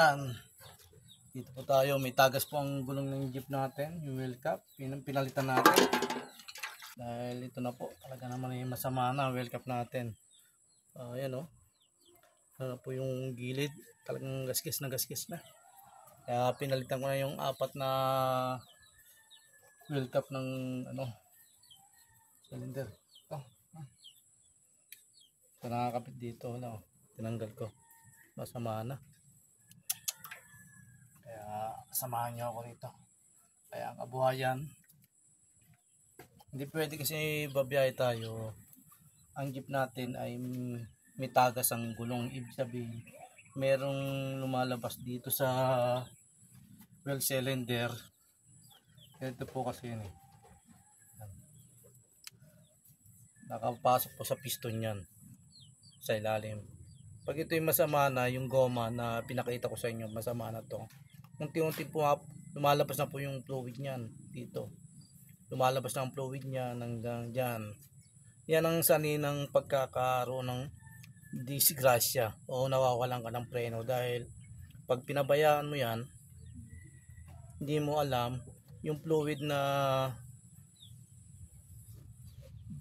Yan. Dito po tayo. May tagas po ang gulong ng jeep natin. Yung wheel cap. Pinalitan natin. Dahil ito na po. Talaga naman yung masama na wheel cap natin. Yan o. Po yung gilid. Talagang gaskis na gaskis na. Kaya pinalitan ko na yung 4 na wheel cap ng cylinder. Ito nakakapit dito. Tinanggal ko. Masama na. Kaya samahan nyo ako rito. Kaya ang kabuhayan, hindi pwede kasi babiyahe tayo. Ang jeep natin ay may tagas ang gulong. Ibig sabihin, merong lumalabas dito sa well cylinder. Ito po kasi yun eh. Nakapasok po sa piston yan. Sa ilalim. Pag ito yung masama na, yung goma na pinakita ko sa inyo, masama na to. Unti-unti po lumalabas na po yung fluid niyan dito. Lumalabas na ang fluid niyan hanggang dyan. Yan ang sanhi ng pagkakaroon ng disgrasya o nawawalan ka ng preno dahil pag pinabayaan mo yan, hindi mo alam yung fluid na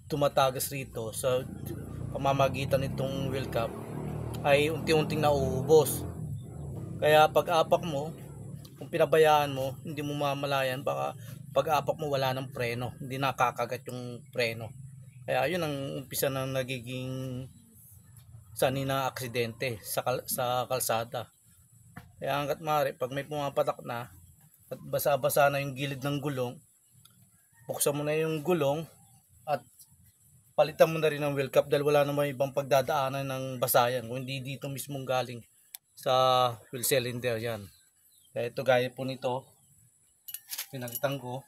tumatagas rito sa pamamagitan nitong wheel cap ay unti-unting nauubos. Kaya pag-apak mo, kung pinabayaan mo, hindi mo mamalayan, baka pag-apak mo wala ng preno, hindi nakakagat yung preno. Kaya yun ang umpisa ng nagiging sanhi na aksidente sa kalsada. Kaya hanggat maaari, pag may pumapatak na at basa-basa na yung gilid ng gulong, buksan mo na yung gulong at palitan mo na rin ng wheel cap dahil wala namang ibang pagdadaanan ng basayan kung hindi dito mismong galing sa wheel cylinder yan. Kaya ito gaya po nito, pinalitan ko.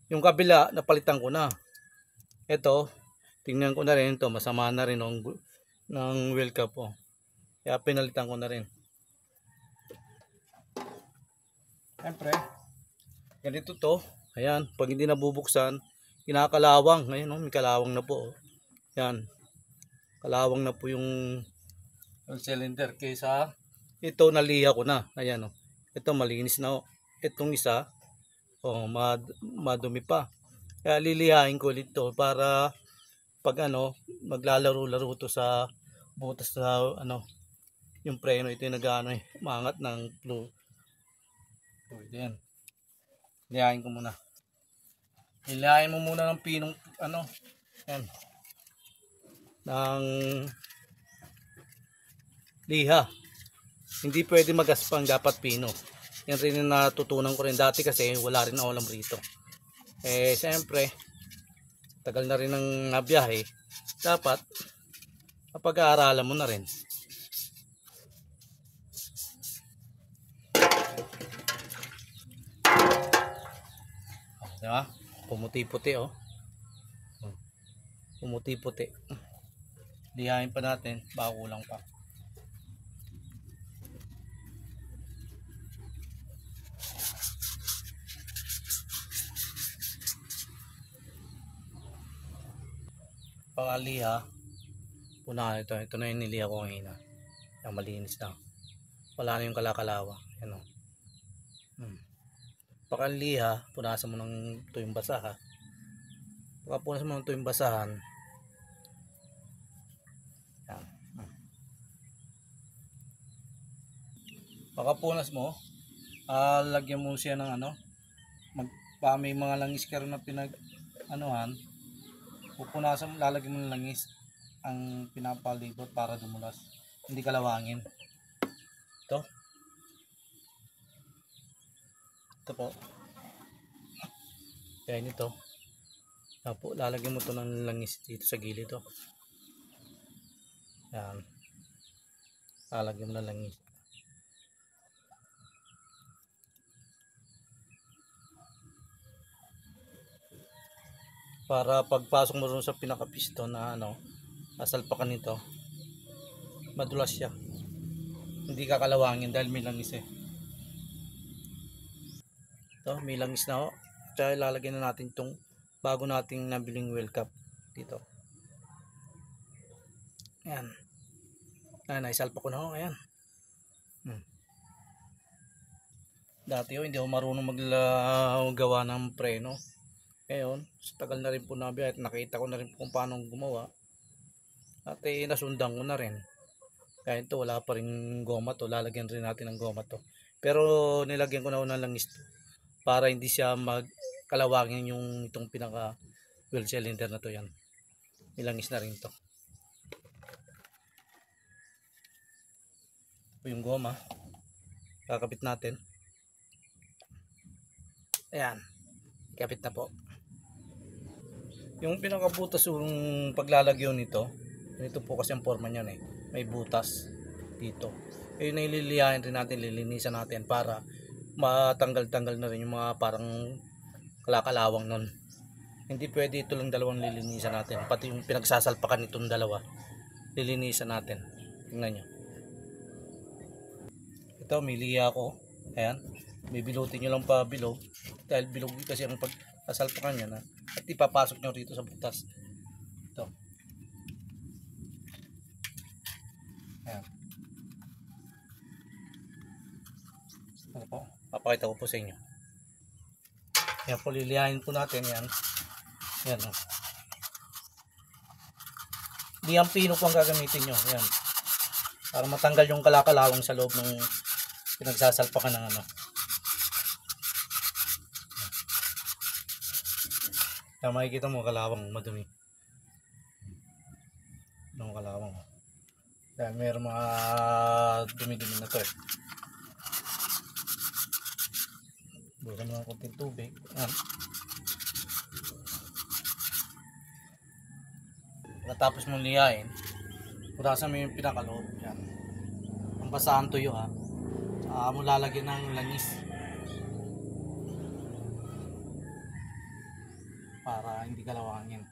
Yung kabila napalitan ko na. Ito, tingnan ko na rin ito, masama na rin ng wheel cap po. Kaya pinalitan ko na rin. Siyempre, ganito to. Ayan, pag hindi nabubuksan, kinakalawang. Ngayon, may kalawang na po. Yan. Kalawang na po yung cylinder. Kaysa ito naliha ko na. Ayan. Ito malinis na. Itong isa, madumi pa. Kaya lilihain ko ulit to para pag maglalaro-laro to sa butas sa yung preno. Ito yung umangat ng fluid. Yan. Lihain ko muna. Hilahin mo muna ng pinong yan. Ng liha. Hindi pwede magaspang, dapat pino. Yan rin yung natutunan ko rin dati kasi wala rin ako alam rito. Siyempre, tagal na rin ng biyahe. Dapat, kapag-aaralan mo na rin. Diba? Pumuti-puti Pumuti-puti. Lihain pa natin, baka kulang pa. Pangaliha, punahan ito. Ito na yung niliha ko ngayon. Yung malinis na. Wala na yung kalakalawa. Yan o. Pakaliha, punasan mo ng tuyong basa ha. Pagkapunas mo ng tuyong basahan, yan. Pagkapunas mo, lagyan mo siya ng may mga langis ka rin na pupunasan mo, lalagyan mo ng langis ang pinapalibot para dumulas, hindi kalawangin. Ito po. Kaya nito. Tapos lalagyan mo to ng langis dito sa gilid to. Yan. Lalagyan mo ng langis. Para pagpasok mo rin sa pinaka-piston na asalpakan nito, madulas siya. Hindi kakalawangin dahil may langis eh. Ito, may langis na Kaya lalagyan na natin itong bago nating nabiling wheel cap dito. Ayan. Ayan, naisalpa ko na Ayan. Dati hindi ako marunong maggawa ng preno. Ngayon, sa tagal na rin po nabiyahe at nakita ko na rin po kung paano gumawa. At nasundan ko na rin. Kaya ito wala pa rin goma to. Lalagyan rin natin ng goma to. Pero nilagyan ko na unang langis to para hindi siya magkalawangin yung itong pinaka fuel cylinder na to. Yan. Nilangis na rin to. Ito yung goma. Kakapit natin. Ayan. Kapit na po. Yung pinakabutas yung paglalagyan nito. Ito po kasi ang forma niyan eh. May butas dito. Ayun na ililihain rin natin, lilinisan natin para matanggal-tanggal na rin yung mga parang kalakalawang nun. Hindi pwede ito lang dalawang lilinisan natin. Pati yung pinagsasalpakan nitong dalawa. Lilinisan natin. Tingnan nyo. Ito, may liya ako. Ayan. Bibilutin nyo lang pa bilog. Dahil bilog kasi ang pagsasalpakan yan. At ipapasok nyo rito sa butas. Ito. Ayan. Ano po? Papakita ko po sa inyo. Ayan po, lilihain po natin yan. Ayan o. Liyang pino po ang gagamitin nyo. Ayan. Para matanggal yung kalakalawang sa loob ng pinagsasalpakan ng ano. Kaya makikita mo kalawang madumi. Yung kalawang. Dahil mayroong mga dumi-dumi na to eh. Bukan mo ng konting tubig. Ayan. Pagkatapos mong liyain, putasan mo yung pinakaloob. Yan. Ang basahan tuyo ha. Saka mo lalagyan ng langis. Para hindi kalawangin.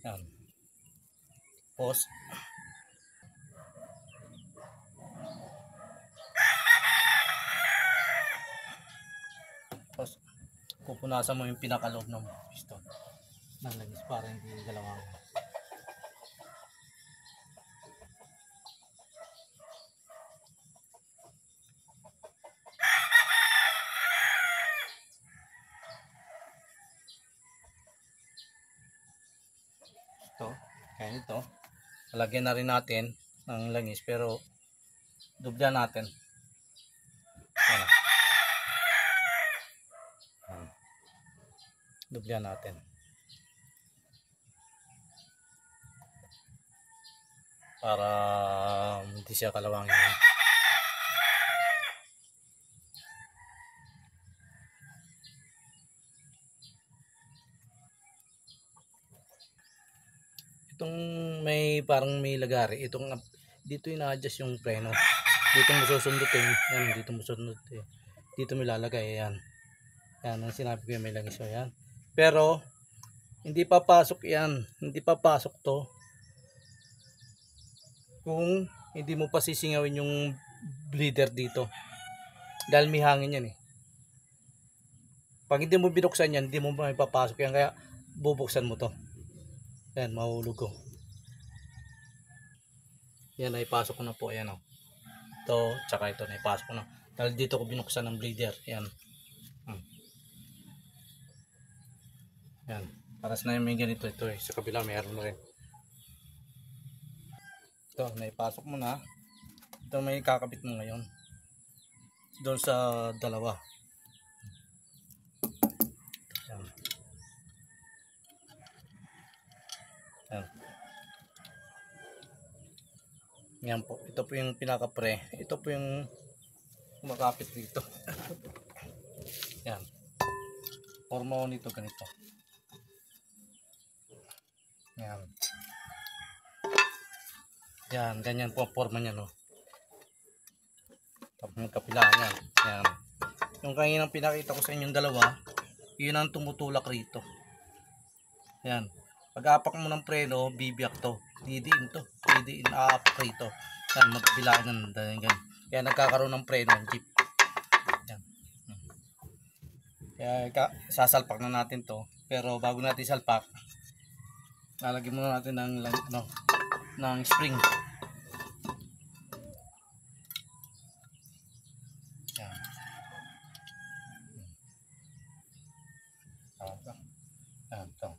Yan. Pause. Tapos pupunasan mo yung pinakaloob ng piston ng langis para hindi galawang. Ito, kaya ito lalagyan na rin natin ng langis pero dublan natin. Ayan. Dublan natin para hindi siya kalawangin. Itong may parang may lagari, itong dito ina-adjust yung preno. Dito mo susundutin, yan, dito mo susundutin. Dito mo ilalagay, yan. Yan ang sinabi ko, may langis. So yan. Pero hindi papasok yan, hindi papasok to kung hindi mo pa sisingawin yung bleeder dito dahil may hangin yan eh. Pag hindi mo binuksan yan, hindi mo may papasok yan, kaya bubuksan mo to. Yan, mahulog ko. Yan, naipasok ko na po. Ayan o. Ito, tsaka ito, naipasok ko na. Dahil dito ko binuksan ng bleeder. Yan. Yan. Paras na yung may ganito. Ito eh. Sa kabila, mayroon na rin. Ito, naipasok mo na. Ito may kakabit mo ngayon. Doon sa dalawa. Yan. Yan. Yan po. Ito po yung pinaka-pre. Ito po yung kumakapit dito. Yan. Forma nito ganito. Yan. Yan. Ganyan po ang forma niya, no. Tapos yung kapilaan yan. Yan. Yung kanina pinakita ko sa inyong dalawa, yun ang tumutulak rito. Yan. Pag-apak mo ng preno, bibiyak to. Didiin to. Didiin, aapak rito. Yan, magbilaan ng ganyan. Kaya nagkakaroon ng preno ng jeep. Yan. Kaya sasalpak na natin to. Pero bago natin salpak, Lalagyan muna natin ng ano, ng spring. Yan. Yan, ito.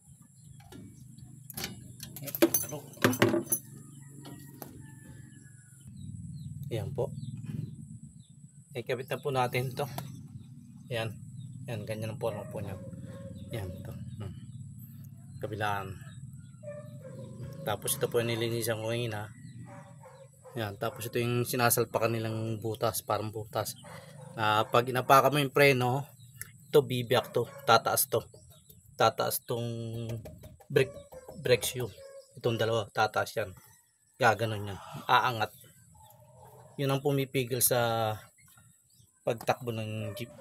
Ayan po. Ikabit na po natin ito. Ayan. Ayan, ganyan ang forma po niya. Ayan, ito. Kabilaan. Tapos ito po yung nilinisan ko ngayon ha. Ayan, tapos ito yung sinasalpakan nilang butas, parang butas. Pag inapakan mo yung preno, ito bibiyak to, tataas to. Tataas tong brake shoe. Itong dalawa, tataas yan. Gaganon yan. Aangat. Yun ang pumipigil sa pagtakbo ng jeep.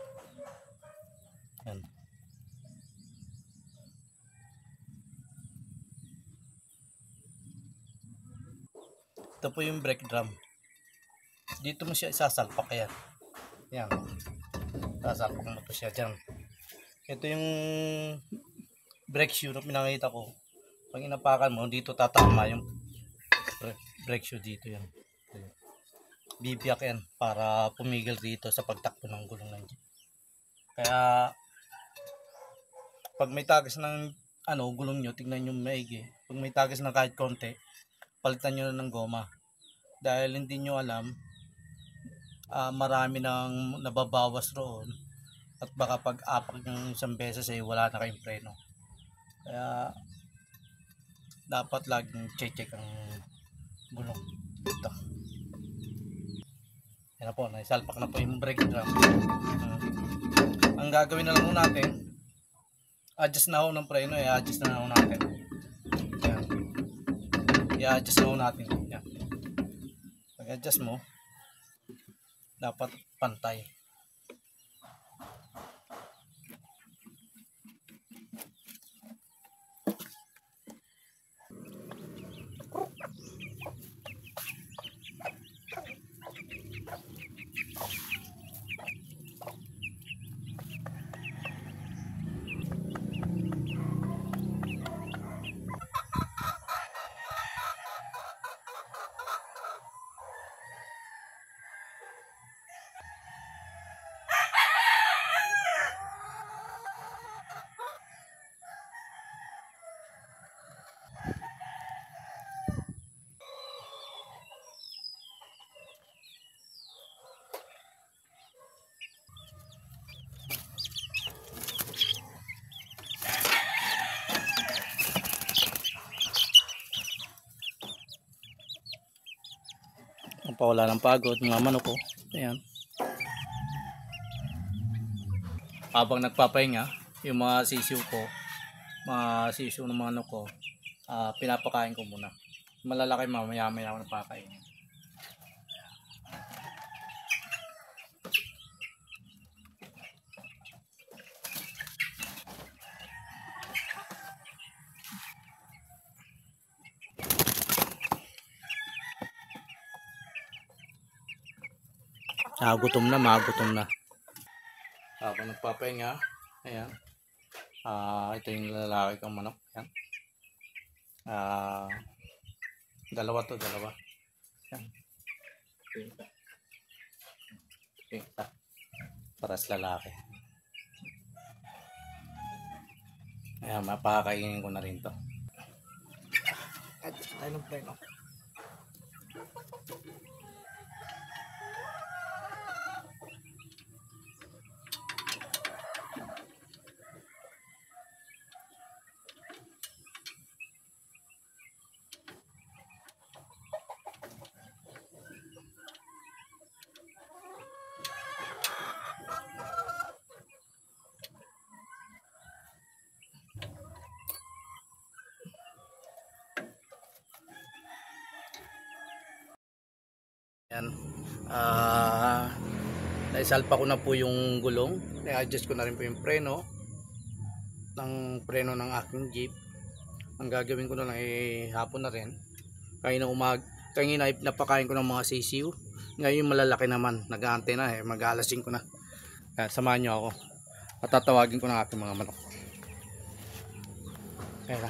Yan. Ito po yung brake drum. Dito mo siya isasalpak yan. Yan. Sasalpak mo to siya dyan. Ito yung brake shoe na pinakita ko. Pag inapakan mo, dito tatama yung brake shoe dito yan. Bibiyak yan para pumigil dito sa pagtakbo ng gulong ng jeep. Kaya pag may tagas ng gulong nyo, tignan nyo maigi. Pag may tagas na kahit konti, palitan nyo na ng goma. Dahil hindi nyo alam, marami nang nababawas roon. At baka pag apak ng isang beses wala na kayong preno. Kaya dapat laging check ang gulong. Ito. Yan na po, naisalpak na po yung brake drum. Ang gagawin na lang natin, adjust na ho ng preno, adjust na ho natin. Yan. I-adjust na ho natin. Yan. Pag-adjust mo, dapat pantay. Wala ng pagod mga manok ko. Ayan. Habang nagpapahinga yung mga sisiw ko, mga sisiw ng manok ko, pinapakain ko muna. Malalaki mamaya ako napakain. Gutom na, magutom na. Habang nagpapahinga, ayan. Ito yung lalaki kong manok. Ayan. Dalawa to, dalawa. Ayan. Para sa lalaki. Ayan, mapakainin ko na rin to. Adjust tayo ng preno. Yan. Naisalpa ko na po yung gulong. I-adjust ko na rin po yung preno ng aking jeep. Ang gagawin ko na lang hapon na rin. Kanina napakain ko ng mga sisiw. Ngayon malalaki naman. Nag-aantay na mag-alas 5 na. Samahan nyo ako. At tatawagin ko ng aking mga manok. Kaya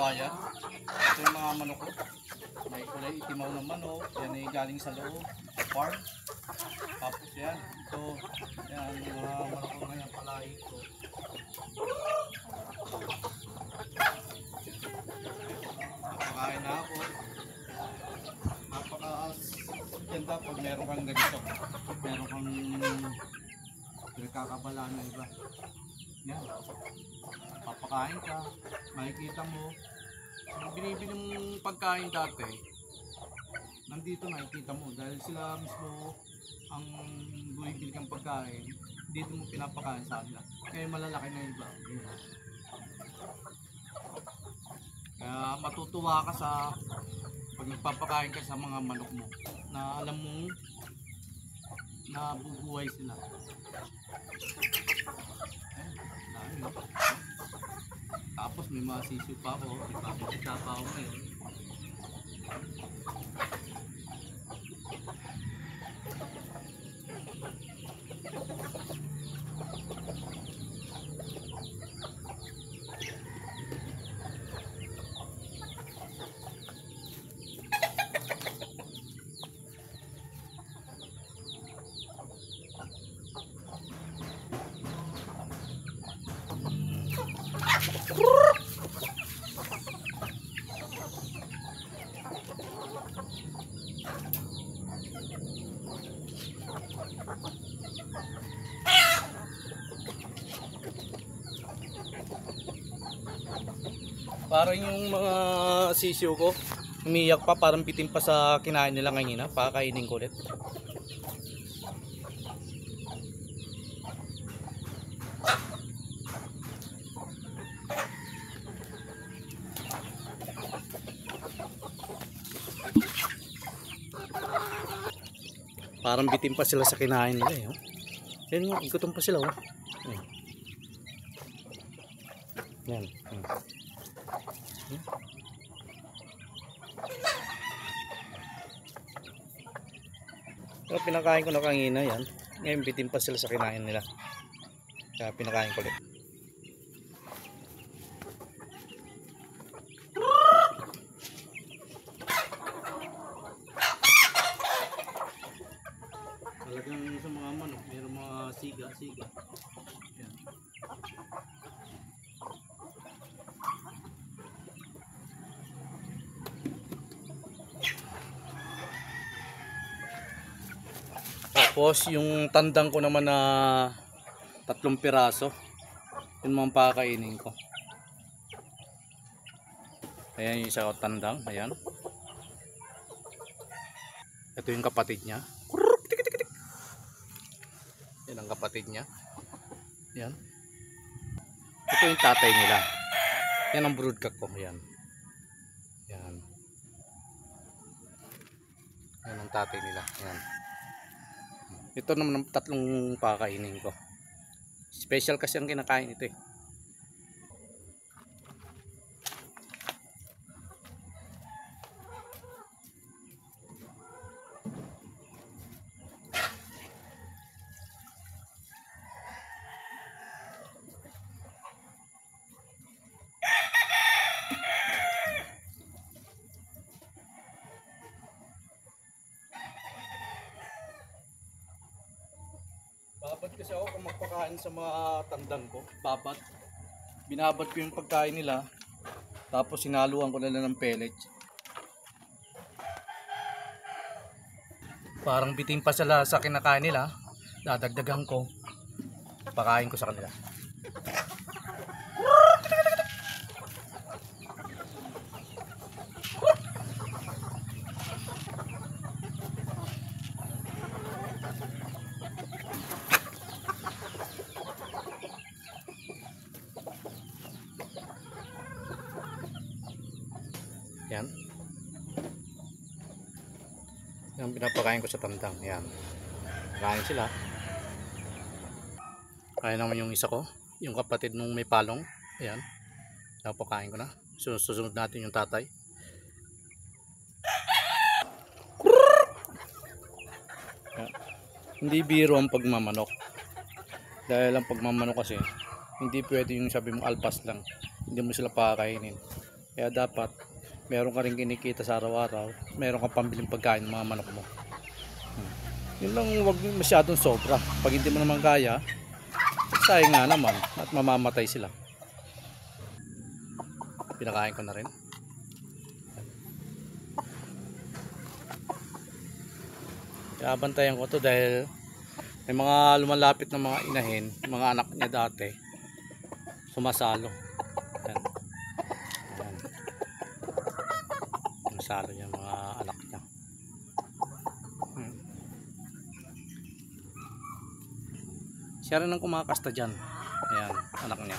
kabayan. Ito yung mga manok ko. May kulay itimaw ng manok. Yan ay galing sa loob. Farm. Tapos yan. Ito. Yan. Mga manok ko ngayon palay ko. Napakain na ako. Napaka-ganda pag meron kang ganito. Meron kang nagkakabalaan na iba. Yan. Papakain ka. Makikita mo. Yung binibili mong pagkain dati, nandito nakikita mo. Dahil sila mismo ang bumibili kang pagkain, dito mo pinapakain sa kanila. Kaya malalaki na iba. Yan. Kaya matutuwa ka sa pag nagpapakain ka sa mga manok mo na alam mong nabubuhay sila. Ayan, no? Tapos may mga sisiyo pa ako, ipapakita pa ako ngayon. Parang yung mga sisiyo ko, umiyak pa, parang bitin pa sa kinain nila kanina, pakakainin ko ulit. Parang bitin pa sila sa kinain nila eh. Oh. Yan nga, igutom pa sila oh. Yan. Yan. So, pinakain ko na kanina yan. Ngayon bitin pa sila sa kinain nila. Kaya pinakain ko ulit. Talagang sa mga manok, mayroong mga siga. Yan. Tapos yung tandang ko naman na 3 piraso, yun mga pakakainin ko. Ayan yung isa ko tandang, ayan. Ito yung kapatid niya. Yan ang kapatid niya. Yan. Ito yung tatay nila. Yan ang broodcock ko, ayan. Yan. Yan ang tatay nila, ayan. Ito naman ang 3 pakakainin ko. Special kasi ang kinakain ito eh. Babad kasi ako kung magpakain sa mga tandang ko. Babad. Binabad ko yung pagkain nila. Tapos sinaluan ko na lang ng pellets. Parang bitin pa sila sa kinakain nila. Dadagdagan ko. Pakain ko sa kanila. Yan. Yan pinapakain ko sa tandang. Yan. Kain sila. Kain naman yung isa ko. Yung kapatid nung may palong. Ayan. Napakain ko na. Susunod natin yung tatay. Yan. Hindi biro ang pagmamanok. Dahil ang pagmamanok kasi hindi pwede yung sabi mo alpas lang. Hindi mo sila pakakainin. Kaya dapat meron ka rin kinikita sa araw-araw, meron kang pambiling pagkain ng mga manok mo. Yun lang, huwag masyadong sobra. Pag hindi mo naman kaya, sayang nga naman at mamamatay sila. Pinakain ko na rin. Kaya bantayan ko to dahil may mga lumalapit na mga inahin, mga anak niya dati, sumasalo. Yan. Yan. Sumasalo yung mga anak niya. Siya rin ang kumakasta dyan. Ayan, anak niya.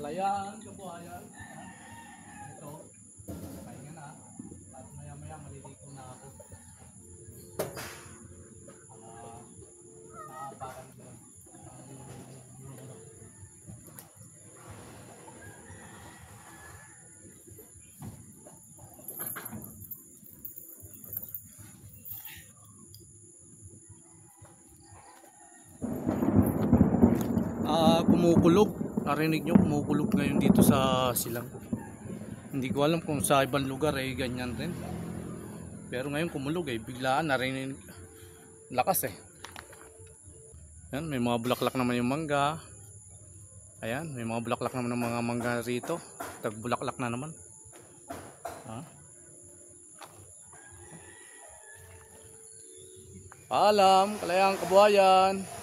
Layan, kabuhayan. Ito, pahinga na. At maya maya maliligo na ako. Naapakan ko lang. Kumukulog. Narinig nyo, kumukulog ngayon dito sa silang. Hindi ko alam kung sa ibang lugar ay ganyan rin. Pero ngayon kumulog biglaan narinig. Lakas Yan, may mga bulaklak naman yung mangga. Ayan, may mga bulaklak naman ng mga mangga rito. Tagbulaklak na naman. Paalam, Kalayang Kabuhayan.